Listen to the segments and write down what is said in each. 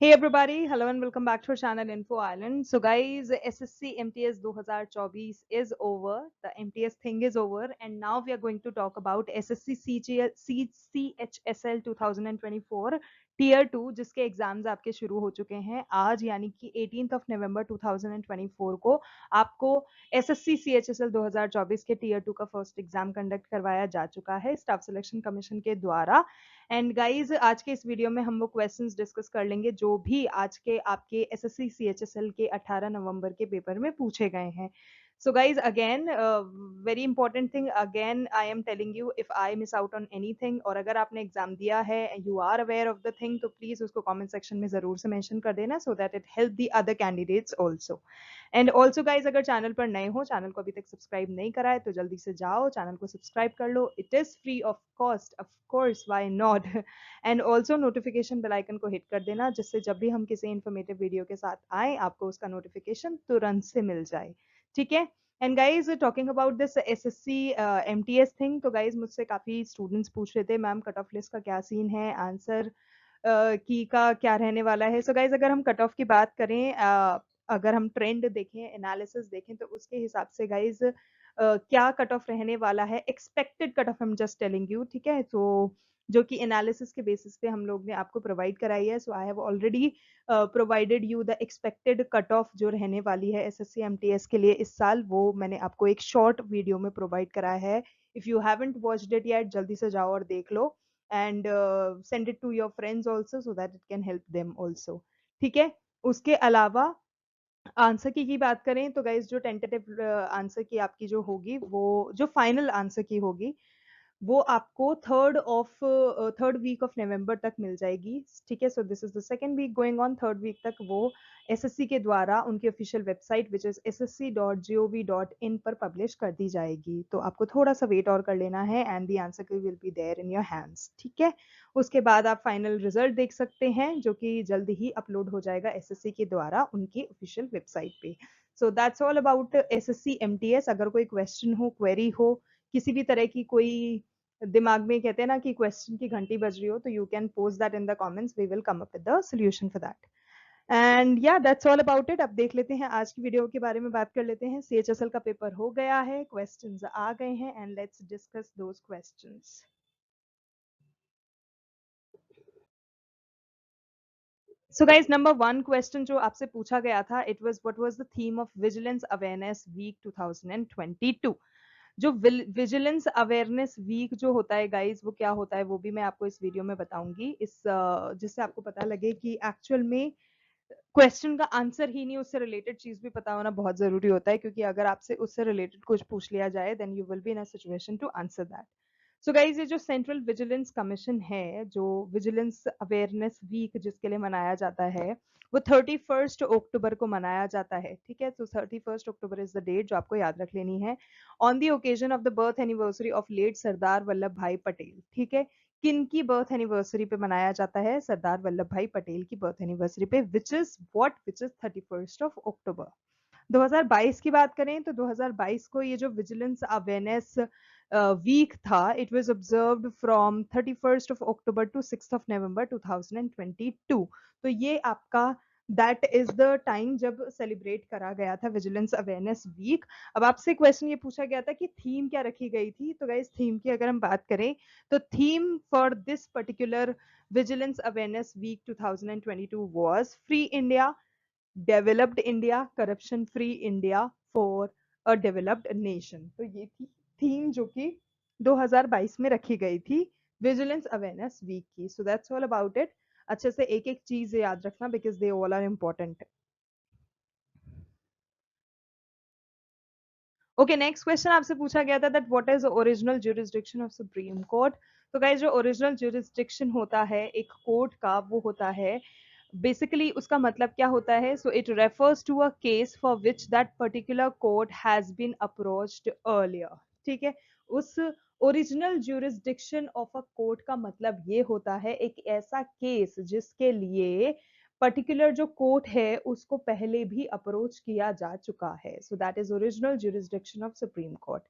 Hey everybody, hello and welcome back to our channel Info Island. So guys, SSC MTS 2024 is over. The MTS thing is over, and now we are going to talk about SSC CHSL 2024 Tier 2 जिसके exams आपके शुरू हो चुके हैं आज, यानी कि 18 नवंबर 2024 को आपको SSC CHSL 2024 के Tier 2 का फर्स्ट एग्जाम कंडक्ट करवाया जा चुका है स्टाफ सिलेक्शन कमीशन के द्वारा। एंड गाइज, आज के इस वीडियो में हम वो क्वेश्चंस डिस्कस कर लेंगे जो भी आज के आपके एसएससी सीएचएसएल के 18 नवंबर के पेपर में पूछे गए हैं। So guys, again very important thing, again I am telling you, if I miss out on anything और अगर आपने एग्जाम दिया है, you are aware of the thing, तो प्लीज उसको कमेंट सेक्शन में जरूर से मेंशन कर देना so that it help the other candidates also. And also guys, अगर चैनल पर नए हो, चैनल को अभी तक सब्सक्राइब नहीं करा है तो जल्दी से जाओ चैनल को सब्सक्राइब कर लो। It is free of cost, of course, why not. And also notification bell icon को हिट कर देना जिससे जब भी हम किसी इन्फॉर्मेटिव वीडियो के साथ आए आपको उसका नोटिफिकेशन तुरंत से मिल जाए, ठीक है। And guys, talking about this SSC MTS thing, तो गाइज मुझसे काफी स्टूडेंट्स पूछ रहे थे मैम कट ऑफ लिस्ट का क्या सीन है, आंसर की का क्या रहने वाला है। सो गाइज, अगर हम कट ऑफ की बात करें, अगर हम ट्रेंड देखें, एनालिसिस देखें, तो उसके हिसाब से गाइज क्या कट ऑफ रहने वाला है, expected cut of, I am just telling you, ठीक है। तो जो कि एनालिसिस के बेसिस पे हम लोग ने आपको प्रोवाइड कराई है। So I have already provided you the expected cut off जो रहने वाली है एसएससी एमटीएस के लिए इस साल, वो मैंने आपको एक शॉर्ट वीडियो में प्रोवाइड कराया है। If you haven't watched it yet, जल्दी से जाओ और देख लो and send it to your friends also so that it can help them also, ठीक है। उसके अलावा आंसर की बात करें तो गाइज, जो टेंटेटिव आंसर की आपकी जो होगी, वो जो फाइनल आंसर की होगी वो आपको थर्ड वीक ऑफ नवंबर तक मिल जाएगी, ठीक है। So this is the second week going on, third week तक वो एसएससी के द्वारा उनकी official website which is ssc.gov.in पर पब्लिश कर दी जाएगी। तो आपको थोड़ा सा वेट और कर लेना है and the answer key will be there in your hands, ठीक है। उसके बाद आप फाइनल रिजल्ट देख सकते हैं जो कि जल्द ही अपलोड हो जाएगा एसएससी के द्वारा उनकी ऑफिशियल वेबसाइट पे। सो that's all about SSC MTS. अगर कोई क्वेश्चन हो, क्वेरी हो, किसी भी तरह की कोई दिमाग में कहते हैं ना कि क्वेश्चन की घंटी बज रही हो, तो you can post that in the comments, we will come up with the solution for that. And या दैट्स ऑल अबाउट इट। अब देख लेते हैं आज की वीडियो के बारे में, बात कर लेते हैं। सीएचएसएल का पेपर हो गया है, क्वेश्चंस आ गए हैं and let's discuss those questions. So guys, number 1 question जो आपसे पूछा गया था, it was what was the theme of vigilance awareness week 2022। जो विजिलेंस अवेयरनेस वीक जो होता है गाइज, वो क्या होता है वो भी मैं आपको इस वीडियो में बताऊंगी, इस जिससे आपको पता लगे कि एक्चुअल में क्वेश्चन का आंसर ही नहीं, उससे रिलेटेड चीज भी पता होना बहुत जरूरी होता है, क्योंकि अगर आपसे उससे रिलेटेड कुछ पूछ लिया जाए then you will be in a situation to answer that. So guys, ये जो सेंट्रल विजिलेंस कमीशन है, जो विजिलेंस अवेयरनेस वीक जिसके लिए मनाया जाता है, वो 31 अक्टूबर को मनाया जाता है, ठीक है। तो 31 अक्टूबर इज द डेट जो आपको याद रख लेनी है, on the occasion of the birth anniversary of late Sardar Vallabh Bhai Patel, ठीक है। किन की बर्थ एनिवर्सरी पे मनाया जाता है? सरदार वल्लभ भाई पटेल की बर्थ एनिवर्सरी पे, विच इज 31 अक्टूबर। 2022 की बात करें तो 2022 को ये जो विजिलेंस अवेयरनेस वीक था, it was observed from 31 October to 6 November 2022। तो ये आपका दैट इज द टाइम जब सेलिब्रेट करा गया था विजिलेंस अवेयरनेस वीक। अब आपसे क्वेश्चन ये पूछा गया था कि थीम क्या रखी गई थी, तो गाइस थीम की अगर हम बात करें तो theme for this particular vigilance awareness week 2022 was free India, developed India, corruption free India for a developed nation. तो ये थी थीम जो कि 2022 में रखी गई थी विजिलेंस अवेयरनेस वीक की। So that's all about it. अच्छे से एक एक चीज याद रखना because they all are important. Okay, next question आपसे पूछा गया था that what is original jurisdiction of supreme court. तो गाइस, जो ओरिजिनल ज्यूरिसडिक्शन होता है एक कोर्ट का, वो होता है बेसिकली, उसका मतलब क्या होता है? So it refers to a case for which that particular court has been approached earlier, ठीक है। उस original jurisdiction of a court का मतलब ये होता है एक ऐसा केस जिसके लिए पर्टिकुलर जो कोर्ट है उसको पहले भी अप्रोच किया जा चुका है। सो that is original jurisdiction of supreme court,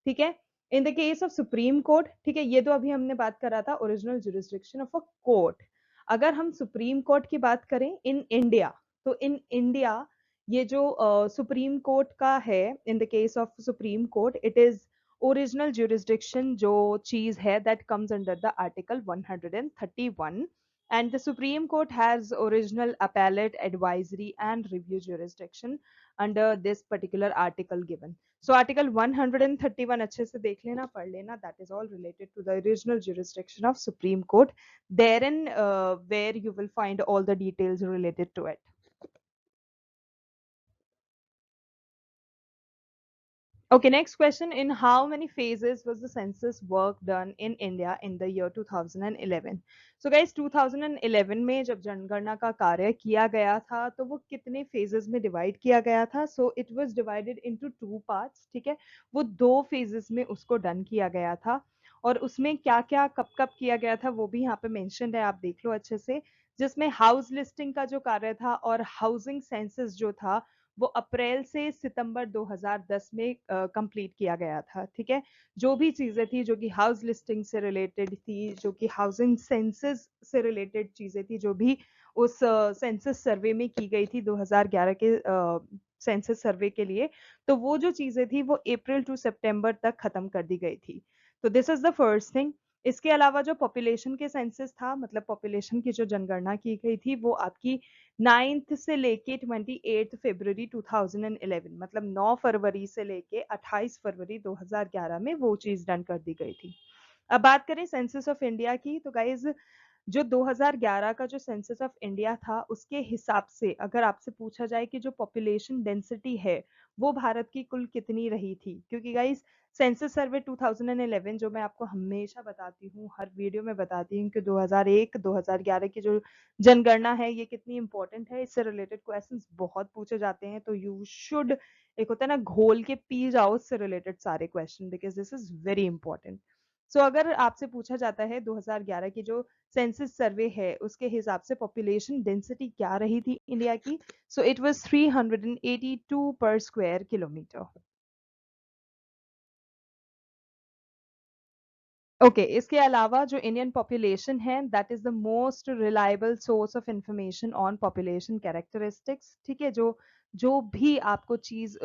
ठीक है। In the case of supreme court, ठीक है, ये तो अभी हमने बात करा था original jurisdiction of a court. अगर हम सुप्रीम कोर्ट की बात करें इन इंडिया, तो इन इंडिया ये जो सुप्रीम कोर्ट का है, in the case of supreme court it is original jurisdiction जो चीज है that comes under the article 131, and the Supreme Court has original appellate advisory and review jurisdiction under this particular article given. So article 131 अच्छे से देख लेना, पढ़ लेना, that is all related to the original jurisdiction of Supreme Court, therein where you will find all the details related to it. Okay, next question. In how many phases was the census work done in India in the year 2011? So guys, 2011 में जब जनगणना का कार्य किया गया था तो वो कितने phases में divide किया गया था? So it was divided into two parts, ठीक है? वो दो phases में उसको done किया गया था और उसमें क्या क्या कब कब किया गया था वो भी यहाँ पे mentioned है, आप देख लो अच्छे से, जिसमें हाउस लिस्टिंग का जो कार्य था और हाउसिंग सेंसस जो था वो अप्रैल से सितंबर 2010 में कंप्लीट किया गया था, ठीक है? जो भी चीजें थी जो कि हाउस लिस्टिंग से रिलेटेड थी, जो कि हाउसिंग सेंसस से रिलेटेड चीजें थी, जो भी उस सेंसस सर्वे में की गई थी 2011 के सेंसस सर्वे के लिए, तो वो जो चीजें थी वो अप्रैल टू सितंबर तक खत्म कर दी गई थी। तो this is the first thing. इसके अलावा जो पॉपुलेशन के सेंसस था, मतलब पॉपुलेशन की जो जनगणना की गई थी वो आपकी 9th से लेके 28 फरवरी 2011, मतलब 9 फरवरी से लेके 28 फरवरी 2011 में वो चीज डन कर दी गई थी। अब बात करें सेंसस ऑफ इंडिया की, तो गाइज जो 2011 का जो सेंसस ऑफ इंडिया था उसके हिसाब से अगर आपसे पूछा जाए कि जो पॉपुलेशन डेंसिटी है वो भारत की कुल कितनी रही थी, क्योंकि गाइस सेंसस सर्वे 2011 जो मैं आपको हमेशा बताती हूँ, हर वीडियो में बताती हूँ कि 2001 2011 की जो जनगणना है ये कितनी इंपॉर्टेंट है, इससे रिलेटेड क्वेश्चंस बहुत पूछे जाते हैं, तो यू शुड, एक होता है ना घोल के पी जाओ उससे रिलेटेड सारे question, because this is very important. So अगर आपसे पूछा जाता है 2011 की जो सेंसस सर्वे है उसके हिसाब से पॉपुलेशन डेंसिटी क्या रही थी इंडिया की, सो इट वाज 382 पर स्क्वायर किलोमीटर। ओके इसके अलावा जो इंडियन पॉपुलेशन है that is the most reliable source of information on population characteristics, ठीक है? जो जो भी आपको चीज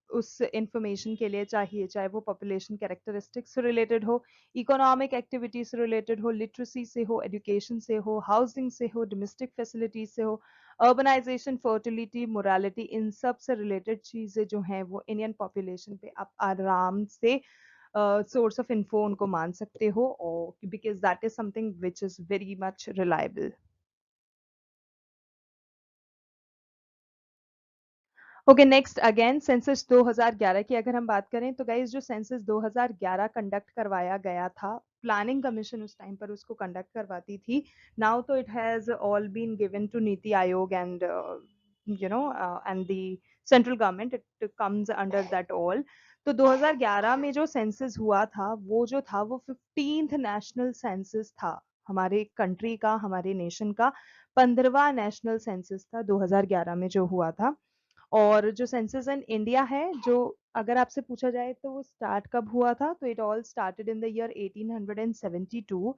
उस इंफॉर्मेशन के लिए चाहिए, चाहे वो पॉपुलेशन कैरेक्टरिस्टिक्स से रिलेटेड हो, इकोनॉमिक एक्टिविटी से रिलेटेड हो, लिटरेसी से हो, एजुकेशन से हो, हाउसिंग से हो, डोमेस्टिक फैसिलिटीज से हो, अर्बनाइजेशन, फर्टिलिटी, मोरालिटी, इन सब से रिलेटेड चीजें जो हैं वो इंडियन पॉपुलेशन पे आप आराम से source of info उनको मान सकते हो, और because that is something which is very much reliable. Okay next again census 2011 की अगर हम बात करें तो गाइज जो सेंसस 2011 कंडक्ट करवाया गया था, प्लानिंग कमीशन उस टाइम पर उसको कंडक्ट करवाती थी। नाउ तो it has all been given to NITI Aayog and you know and the central government, it comes under that all. तो 2011 में जो सेंसस हुआ था वो जो था वो 15th नेशनल सेंसस था हमारे कंट्री का, हमारे नेशन का 15वां नेशनल सेंसस था 2011 में जो हुआ था। और जो सेंसस इन इंडिया है, जो अगर आपसे पूछा जाए तो वो स्टार्ट कब हुआ था, तो it all started in the year 1872,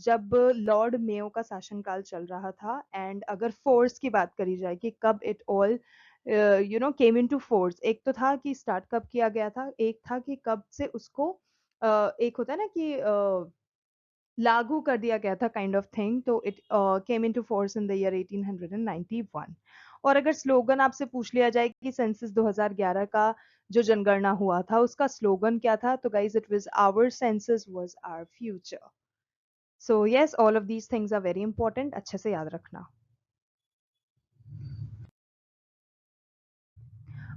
जब लॉर्ड मेयो का शासनकाल चल रहा था। एंड अगर फोर्स की बात करी जाए कि कब it all you know came into force, एक तो था कि स्टार्ट कब किया गया था, एक था कि कब से उसको एक होता है ना कि लागू कर दिया गया था काइंड ऑफ थिंग, तो it came into force in the year 1891। और अगर स्लोगन आपसे पूछ लिया जाए कि सेंसस 2011 का जो जनगणना हुआ था उसका स्लोगन क्या था, तो guys it was our census was our future. So yes, all of these things are very important, अच्छे से याद रखना।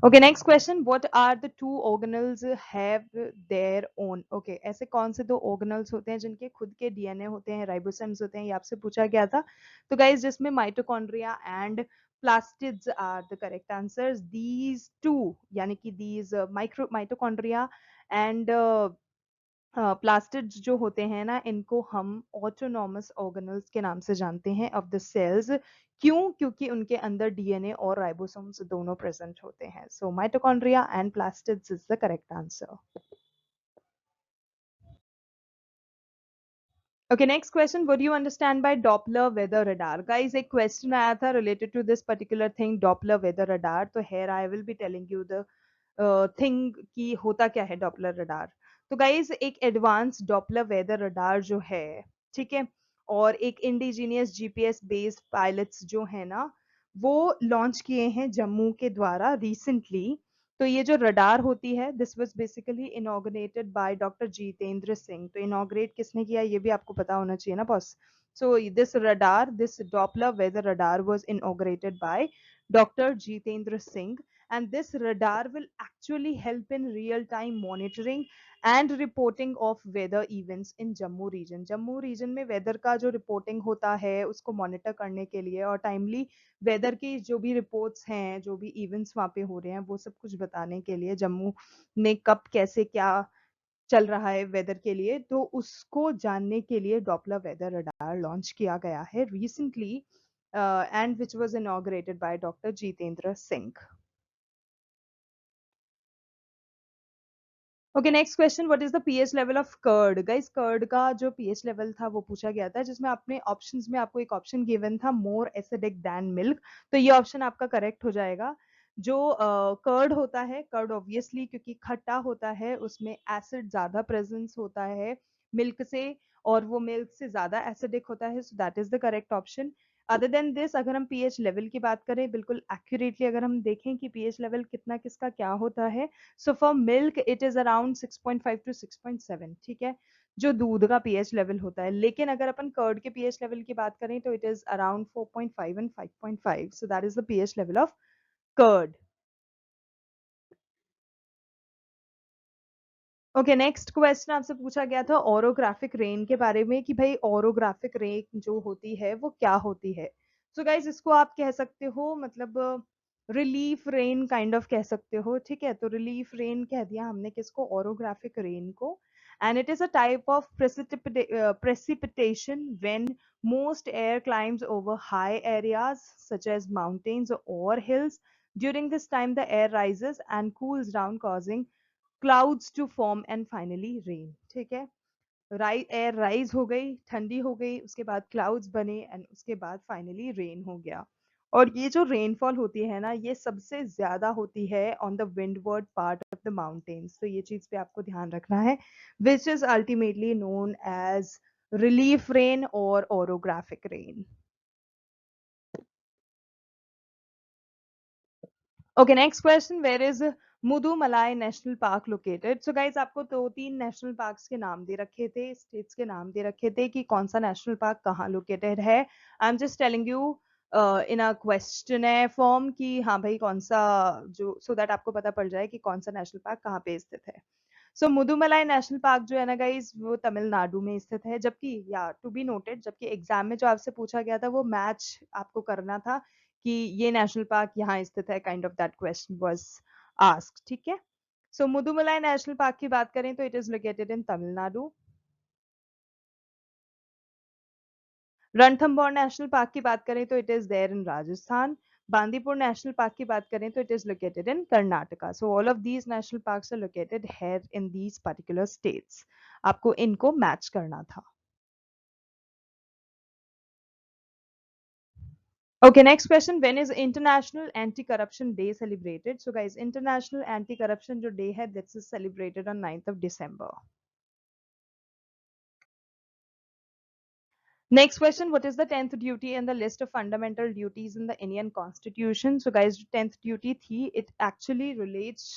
Okay next question, what are the two organelles have their own, okay ऐसे कौन से दो ऑर्गेनल्स होते हैं जिनके खुद के डीएनए होते हैं, राइबोसोम्स होते हैं, ये आपसे पूछा गया था। तो गाइस जिसमें mitochondria and plastids are the correct answers, these two, यानी कि दीज माइटोकॉन्ड्रिया एंड प्लास्टिड्स जो होते हैं ना, इनको हम ऑटोनॉमस ऑर्गेनल्स के नाम से जानते हैं ऑफ द सेल्स। क्यों? क्योंकि उनके अंदर डीएनए और राइबोसोम्स दोनों प्रेजेंट होते हैं। So mitochondria and plastids is the correct answer. Okay, next question. What do you understand by Doppler weather radar? Guys, एक question आया था related to this particular thing, Doppler weather radar. तो here I will be telling you the thing कि होता क्या है Doppler radar. तो guys, एक advanced Doppler weather radar जो है, ठीक है, और एक indigenous GPS based pilots जो है ना, वो launch किए हैं जम्मू के द्वारा recently. तो ये जो रडार होती है, this was basically inaugurated by doctor Jitendra Singh. तो इनॉग्रेट किसने किया ये भी आपको पता होना चाहिए ना boss. So this radar, this Doppler weather radar was inaugurated by doctor Jitendra Singh. And this radar will actually help in real time monitoring and reporting of weather events in Jammu region. Jammu region में weather का जो reporting होता है उसको monitor करने के लिए और timely वेदर की जो भी रिपोर्ट्स हैं, जो भी इवेंट्स वहाँ पे हो रहे हैं, वो सब कुछ बताने के लिए जम्मू में कब कैसे क्या चल रहा है वेदर के लिए, तो उसको जानने के लिए डॉपलर वेदर रडार लॉन्च किया गया है recently and which was inaugurated by doctor Jitendra Singh. Okay, next question. What is the pH level of curd? Guys, curd का जो पीएच लेवल था वो पूछा गया था, जिसमें आपने ऑप्शंस में आपको एक ऑप्शन गिवन था मोर एसिडिक दैन मिल्क. तो ये ऑप्शन आपका करेक्ट हो जाएगा. जो कर्ड होता है, कर्ड ऑब्वियसली क्योंकि खट्टा होता है, उसमें एसिड ज्यादा प्रेजेंस होता है मिल्क से, और वो मिल्क से ज्यादा एसिडिक होता है. सो that is the correct option. Other than this, अगर हम पीएच लेवल की बात करें, बिल्कुल एक्यूरेटली अगर हम देखें कि पीएच लेवल कितना किसका क्या होता है, so for milk it is around 6.5 to 6.7. ठीक है, जो दूध का पीएच लेवल होता है. लेकिन अगर अपन कर्ड के पीएच लेवल की बात करें तो it is around 4.5 and 5.5. So that is the pH level of curd. Okay, next question आपसे पूछा गया था ओरोग्राफिक रेन के बारे में कि भाई ओरोग्राफिक रेन जो होती है वो क्या होती है. सो गाइज, इसको आप कह सकते हो मतलब रिलीफ रेन काइंड ऑफ कह सकते हो. ठीक है, तो रिलीफ रेन कह दिया हमने किसको, ओरोग्राफिक रेन को. And it is a type of precipitation when most air climbs over high areas such as mountains or hills. During this time the air rises and cools down, causing clouds to form and finally rain. ठीक है, air rise हो गई, ठंडी हो गई, उसके बाद clouds बने एंड उसके बाद फाइनली रेन हो गया. और ये जो रेनफॉल होती है ना, ये सबसे ज्यादा होती है on the windward part of the mountains. तो ये चीज पे आपको ध्यान रखना है, which is ultimately known as relief rain और orographic rain. Okay, next question. Where is Mudumalai national park located? So guys, आपको दो तीन नेशनल पार्क्स के नाम दे रखे थे, स्टेट्स के नाम दे रखे थे कि कौन सा नेशनल पार्क कहाँ लोकेटेड है. I am just telling you in a question form कि हाँ भाई कौन सा, जो सो दैट आपको पता पड़ जाए कि कौन सा नेशनल पार्क कहाँ पे स्थित है. सो मुदुमलाई नेशनल पार्क जो है ना गाइज, वो तमिलनाडु में स्थित है. जबकि या टू बी नोटेड, जबकि एग्जाम में जो आपसे पूछा गया था वो मैच आपको करना था कि ये नेशनल पार्क यहाँ स्थित है, kind of that question was asked. ठीक है, सो मुदुमलाई नेशनल पार्क की बात करें तो it is located in Tamil Nadu. Ranthambore national park की बात करें तो it is there in Rajasthan. Bandipur national park की बात करें तो it is located in Karnataka. So all of these national parks are located here in these particular states. आपको इनको मैच करना था. Okay, next question. When is International Anti-Corruption Day celebrated? So guys, International Anti-Corruption जो day है, this is celebrated on 9th of December. Next question. What is the 10th duty in the list of fundamental duties in the Indian Constitution? So guys, 10th duty थी, it actually relates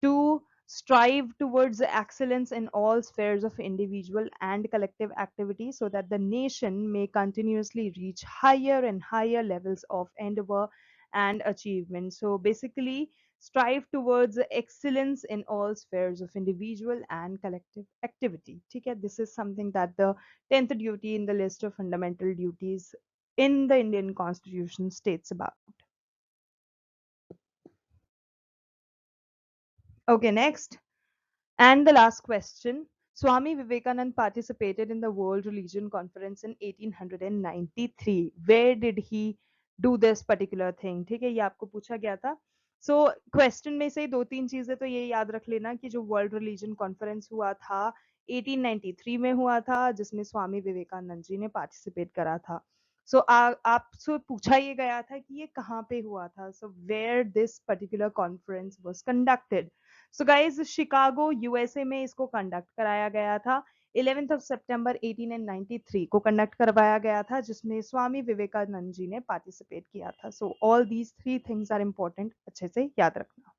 to strive towards excellence in all spheres of individual and collective activity so that the nation may continuously reach higher and higher levels of endeavor and achievement. So basically, strive towards excellence in all spheres of individual and collective activity. Okay, this is something that the 10th duty in the list of fundamental duties in the Indian Constitution states about. Okay, next. And the last question. Swami Vivekanand participated in the World Religion Conference in 1893. Where did he do this particular thing? ठीक है, ये आपको पूछा गया था. So question में से दो तीन चीजें तो ये याद रख लेना कि जो वर्ल्ड रिलीजन कॉन्फ्रेंस हुआ था 1893 में हुआ था, जिसमें स्वामी विवेकानंद जी ने पार्टिसिपेट करा था। सो आपसे पूछा ये गया था कि ये कहाँ पे हुआ था, so where this particular conference was conducted. So guys Chicago USA में इसको कंडक्ट कराया गया था। 11th ऑफ सितंबर 1893 को कंडक्ट करवाया गया था, जिसमें स्वामी विवेकानंद जी ने पार्टिसिपेट किया था। So all these three things are important, अच्छे से याद रखना।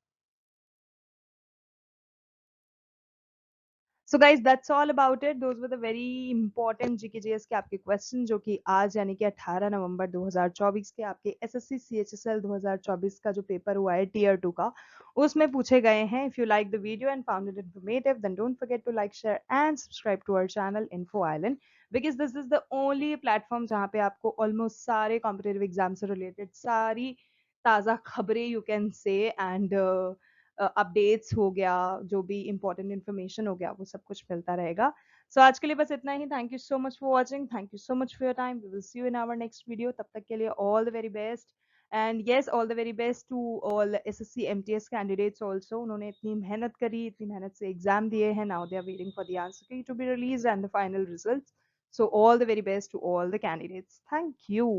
So guys that's all about it, those were the very important GKGS के आपके क्वेश्चन, जो कि आज यानी कि 18 नवंबर 2024 के आपके एसएससी सीएचएसएल 2024 का जो पेपर हुआ है टीयर 2 का, उसमें पूछे गए हैं। If you like the video and found it informative, then don't forget to like, share and subscribe to our channel info island, because this is the only platform जहाँ पे आपको ऑलमोस्ट सारे कॉम्पिटेटिव एग्जाम से related सारी ताज़ा खबरें you can say and updates हो गया, जो भी इंपॉर्टेंट इन्फॉर्मेशन हो गया, वो सब कुछ मिलता रहेगा। सो आज के लिए बस इतना ही। Thank you so much for watching, thank you so much for your time. We will see you in our next video. तब तक के लिए all the very best, and yes all the very best to all SSC MTS candidates also. उन्होंने इतनी मेहनत करी, इतनी मेहनत से एग्जाम दिए हैं, now they are waiting for the answer key to be release and the final result. So all the very best to all the candidates. Thank you.